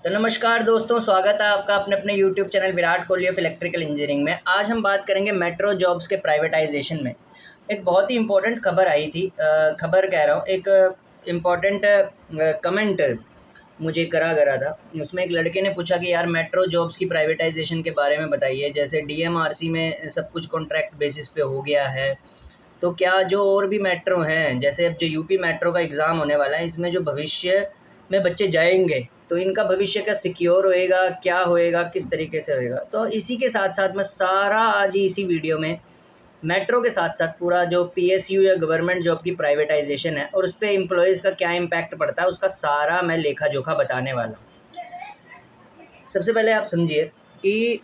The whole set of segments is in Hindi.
तो नमस्कार दोस्तों, स्वागत है आपका अपने अपने YouTube channel Virat Kohli of electrical engineering में। आज हम बात करेंगे मेट्रो जॉब्स के प्राइवेटाइजेशन में। एक बहुत ही इम्पोर्टेंट खबर आई थी, खबर कह रहा हूँ, एक इम्पॉर्टेंट कमेंट मुझे करा था। उसमें एक लड़के ने पूछा कि यार मेट्रो जॉब्स की प्राइवेटाइजेशन के बारे में बताइए। जैसे डीएमआरसी में सब कुछ कॉन्ट्रैक्ट बेसिस पे हो गया है, तो क्या जो और भी मेट्रो हैं, जैसे अब जो यूपी मेट्रो का एग्ज़ाम होने वाला है, इसमें जो भविष्य में बच्चे जाएंगे तो इनका भविष्य क्या सिक्योर होएगा, क्या होएगा, किस तरीके से होएगा। तो इसी के साथ साथ मैं सारा आज ही इसी वीडियो में मेट्रो के साथ साथ पूरा जो पीएसयू या गवर्नमेंट जॉब की प्राइवेटाइजेशन है और उस पर एम्प्लॉयज़ का क्या इम्पैक्ट पड़ता है, उसका सारा मैं लेखा जोखा बताने वाला हूँ। सबसे पहले आप समझिए कि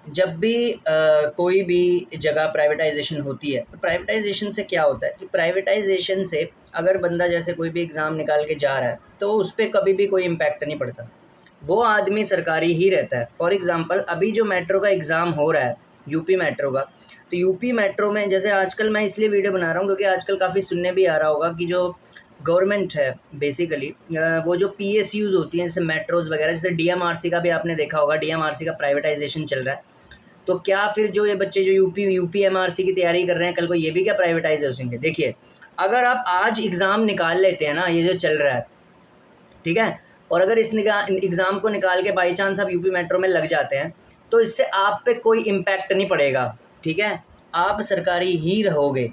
जब भी कोई भी जगह प्राइवेटाइजेशन होती है, तो प्राइवेटाइजेशन से क्या होता है कि प्राइवेटाइजेशन से अगर बंदा जैसे कोई भी एग्ज़ाम निकाल के जा रहा है तो उस पर कभी भी कोई इम्पैक्ट नहीं पड़ता, वो आदमी सरकारी ही रहता है। फॉर एग्ज़ाम्पल अभी जो मेट्रो का एग्ज़ाम हो रहा है यूपी मेट्रो का, तो यूपी मेट्रो में जैसे आजकल मैं इसलिए वीडियो बना रहा हूँ क्योंकि आजकल काफ़ी सुनने भी आ रहा होगा कि जो गवर्नमेंट है बेसिकली वो जो पीएसयूज़ होती हैं जैसे मेट्रोज़ वगैरह, जैसे डीएमआरसी का भी आपने देखा होगा, डीएमआरसी का प्राइवेटाइजेशन चल रहा है। तो क्या फिर जो ये बच्चे जो यूपीएमआरसी की तैयारी कर रहे हैं, कल को ये भी क्या प्राइवेटाइज हो जाएंगे? देखिए, अगर आप आज एग्ज़ाम निकाल लेते हैं ना, ये जो चल रहा है, ठीक है, और अगर इस एग्ज़ाम को निकाल के बाई चांस आप यूपी मेट्रो में लग जाते हैं तो इससे आप पे कोई इम्पैक्ट नहीं पड़ेगा, ठीक है, आप सरकारी ही रहोगे,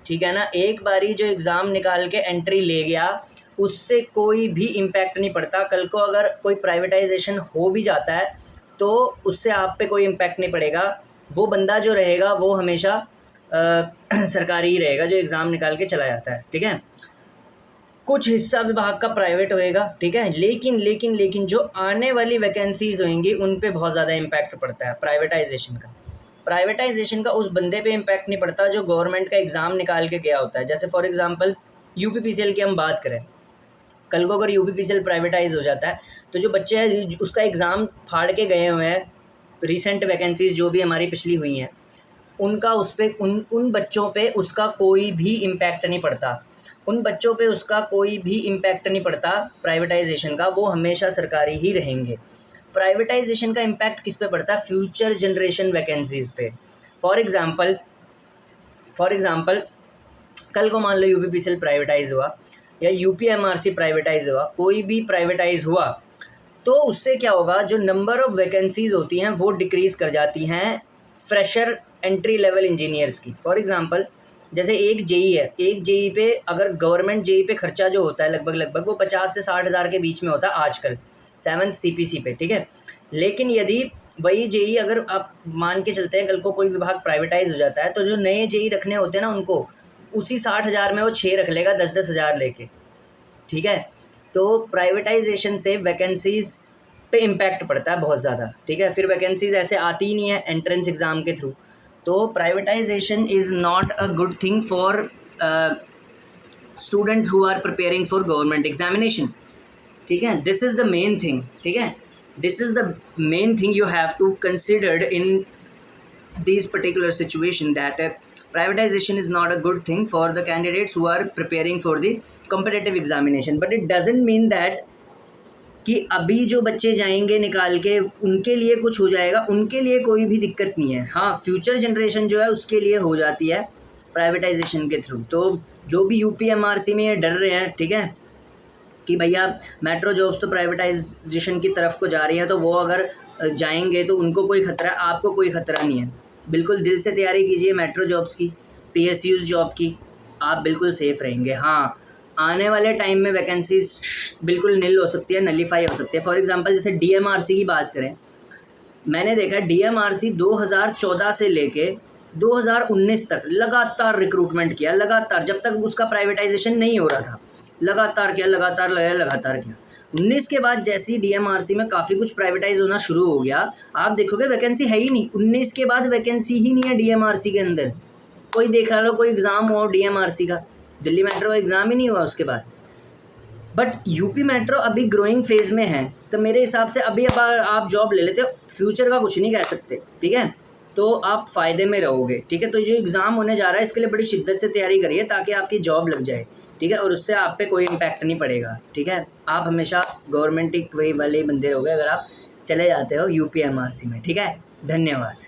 ठीक है ना। एक बारी जो एग्ज़ाम निकाल के एंट्री ले गया उससे कोई भी इम्पैक्ट नहीं पड़ता। कल को अगर कोई प्राइवेटाइजेशन हो भी जाता है तो उससे आप पे कोई इम्पैक्ट नहीं पड़ेगा। वो बंदा जो रहेगा वो हमेशा सरकारी ही रहेगा जो एग्ज़ाम निकाल के चला जाता है, ठीक है। कुछ हिस्सा विभाग का प्राइवेट होएगा, ठीक है, लेकिन जो आने वाली वैकेंसीज़ होंगी उन पे बहुत ज़्यादा इम्पैक्ट पड़ता है प्राइवेटाइजेशन का उस बंदे पे इम्पैक्ट नहीं पड़ता जो गवर्नमेंट का एग्ज़ाम निकाल के गया होता है। जैसे फॉर एग्ज़ाम्पल यूपीपीसीएल की हम बात करें, कल को अगर यूपीपीसीएल प्राइवेटाइज हो जाता है तो जो बच्चे हैं उसका एग्ज़ाम फाड़ के गए हुए हैं, रिसेंट वैकेंसीज़ जो भी हमारी पिछली हुई हैं, उनका उस पर उन बच्चों पे उसका कोई भी इम्पैक्ट नहीं पड़ता। उन बच्चों पे उसका कोई भी इम्पैक्ट नहीं पड़ता प्राइवेटाइजेशन का, वो हमेशा सरकारी ही रहेंगे। प्राइवेटाइजेशन का इम्पैक्ट किस पे पड़ता है? फ्यूचर जनरेशन वैकेंसीज़ पे। फॉर एग्ज़ाम्पल कल को मान लो यूपीपीसीएल प्राइवेटाइज हुआ या यूपीएमआरसी प्राइवेटाइज हुआ, कोई भी प्राइवेटाइज हुआ, तो उससे क्या होगा, जो नंबर ऑफ़ वैकेंसीज़ होती हैं वो डिक्रीज़ कर जाती हैं फ्रेशर एंट्री लेवल इंजीनियर्स की। फॉर एग्ज़ाम्पल जैसे एक जेई है, एक जेई पे अगर गवर्नमेंट जेई पे खर्चा जो होता है लगभग वो 50 से 60 हज़ार के बीच में होता है आजकल 7th सीपीसी पे, ठीक है। लेकिन यदि वही जेई अगर आप मान के चलते हैं कल को कोई विभाग प्राइवेटाइज हो जाता है तो जो नए जेई रखने होते हैं ना उनको उसी 60 हज़ार में वो 6 रख लेगा 10-10 हज़ार लेके, ठीक है। तो प्राइवेटाइजेशन से वैकेंसीज़ पे इम्पैक्ट पड़ता है बहुत ज़्यादा, ठीक है। फिर वैकेंसीज़ ऐसे आती ही नहीं है एंट्रेंस एग्ज़ाम के थ्रू। तो privatisation is not a good thing for student who are preparing for government examination, ठीक है। This is the main thing, ठीक है, this is the main thing you have to considered in these particular situation that privatization is not a good thing for the candidates who are preparing for the competitive examination, but it doesn't mean that कि अभी जो बच्चे जाएंगे निकाल के उनके लिए कुछ हो जाएगा, उनके लिए कोई भी दिक्कत नहीं है। हाँ, फ्यूचर जनरेशन जो है उसके लिए हो जाती है प्राइवेटाइजेशन के थ्रू। तो जो भी यूपीएमआरसी में ये डर रहे हैं, ठीक है, कि भैया मेट्रो जॉब्स तो प्राइवेटाइजेशन की तरफ को जा रही है तो वो अगर जाएंगे तो उनको कोई ख़तरा, आपको कोई ख़तरा नहीं है। बिल्कुल दिल से तैयारी कीजिए मेट्रो जॉब्स की, पीएसयूज़ जॉब की, आप बिल्कुल सेफ़ रहेंगे। हाँ, आने वाले टाइम में वैकेंसीज बिल्कुल नील हो सकती है, नलीफाई हो सकती है। फॉर एग्जांपल जैसे डीएमआरसी की बात करें, मैंने देखा डीएमआरसी 2014 से लेके 2019 तक लगातार रिक्रूटमेंट किया, लगातार, जब तक उसका प्राइवेटाइजेशन नहीं हो रहा था, लगातार किया, लगातार किया। 19 के बाद जैसी डीएमआरसी में काफ़ी कुछ प्राइवेटाइज होना शुरू हो गया, आप देखोगे वैकेंसी है ही नहीं। 19 के बाद वैकेंसी ही नहीं है डीएमआरसी के अंदर। कोई देखा लो, कोई एग्ज़ाम हो डीएमआरसी का, दिल्ली मेट्रो का एग्ज़ाम ही नहीं हुआ उसके बाद। बट यूपी मेट्रो अभी ग्रोइंग फेज़ में है, तो मेरे हिसाब से अभी अब आप जॉब ले लेते हो, फ्यूचर का कुछ नहीं कह सकते, ठीक है, तो आप फ़ायदे में रहोगे, ठीक है। तो जो एग्ज़ाम होने जा रहा है इसके लिए बड़ी शिद्दत से तैयारी करिए ताकि आपकी जॉब लग जाए, ठीक है, और उससे आप पे कोई इम्पैक्ट नहीं पड़ेगा। ठीक है, आप हमेशा गवर्नमेंट वही वाले बंदे रहोगे अगर आप चले जाते हो यूपीएमआरसी में। ठीक है, धन्यवाद।